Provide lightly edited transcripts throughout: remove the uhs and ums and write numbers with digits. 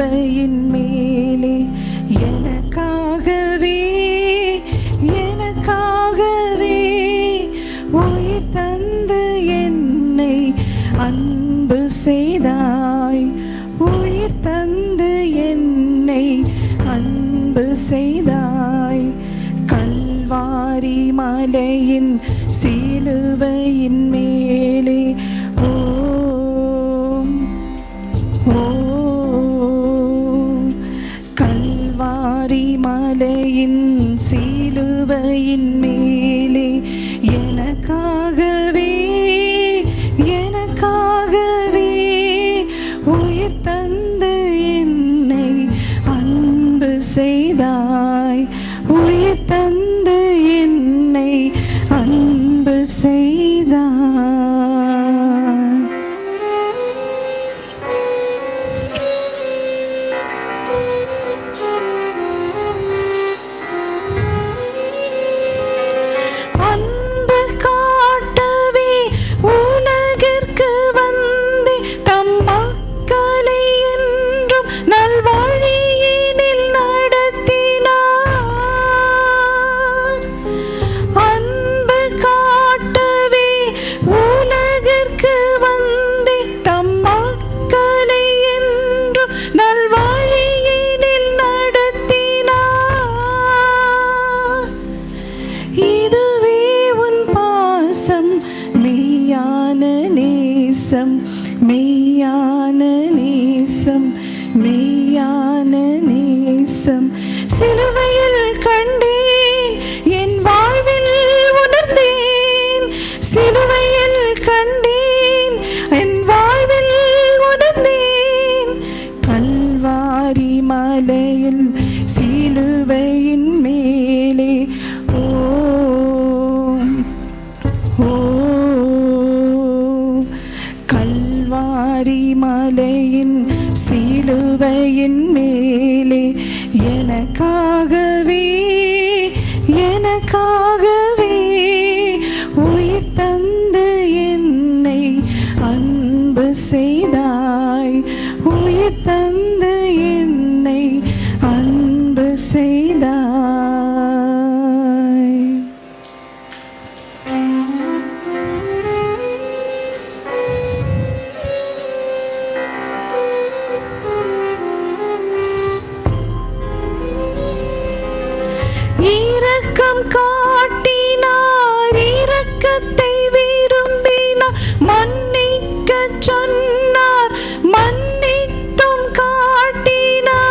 சிலுவையின் மேலே எனக்காகவே உயிர் தந்து என்னை அன்பு செய்தாய். உயிர் தந்து என்னை அன்பு செய்தாய். கல்வாரி மலையின் சிலுவையின் மேலே கல்வாரி மலையின் சிலுவையின் மேலே எனக்காகவே உயிர் தந்து என்னை அன்பு செய்தாய். உயிர் தந்து என்னை அன்பு செய்தாய். மெய்யான நேசம் சிலுவையில் கண்டேன், என் வாழ்வில் உணர்ந்தேன். சிலுவையில் கண்டேன், என் வாழ்வில் உணர்ந்தேன். கல்வாரி மலையில் சிலுவையின் மேலே கல்வாரி மலையின் சிலுவையின் மேலே எனக்காகவே உயிர் தந்து என்னை அன்பு செய்தாய். உயிர் தந்து என்னை அன்பு செய்தாய். இரக்கம் காட்டினார், இரக்கத்தை விரும்பினார், மன்னிக்க சொன்னார், மன்னித்தும் காட்டினார்.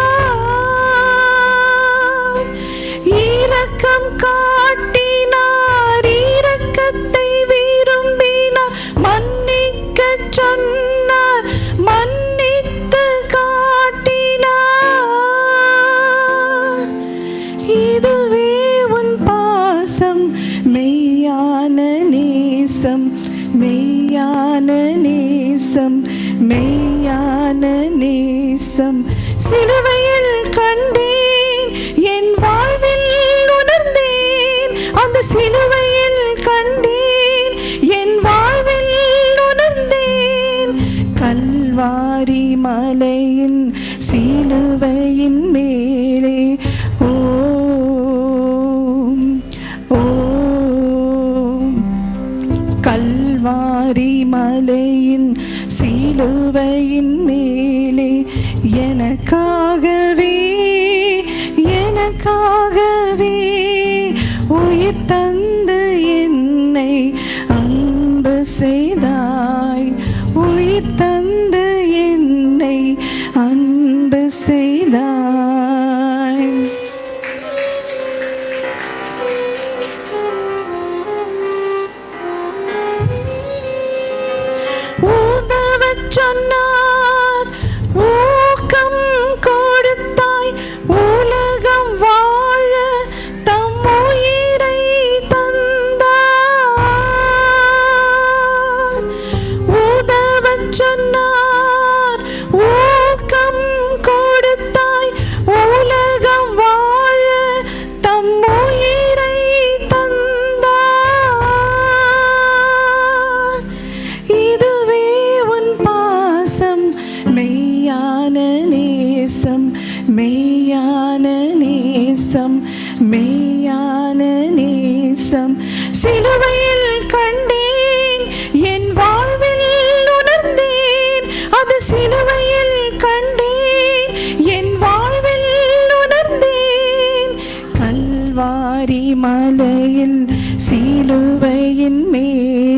இரக்கம் காட்டினார், இரக்கத்தை விரும்பினார், மன்னிக்க சொன்னார், மன்னித்து காட்டினார். இதுவே உன் பாசம், மெய்யான நேசம், மெய்யான நேசம், மெய்யான நேசம். சிலுவையில் கண்டேன், என் வாழ்வில் உணர்ந்தேன். அந்த சிலுவையில் கண்டேன், என் வாழ்வில் உணர்ந்தேன். கல்வாரி மலையின் சிலுவையின் மேலே கல்வாரி மலையின் சிலுவையின் மேலே எனக்காகவே உயிர் தந்து என்னை அன்பு செய்தாய். உயிர் தந்து என்னை அன்பு செய்தாய். சொன்னார், ஊக்கம் கொடுத்தாய், உலகம் வாழ தம் உயிரை மலையில் சிலுவையின் மேல்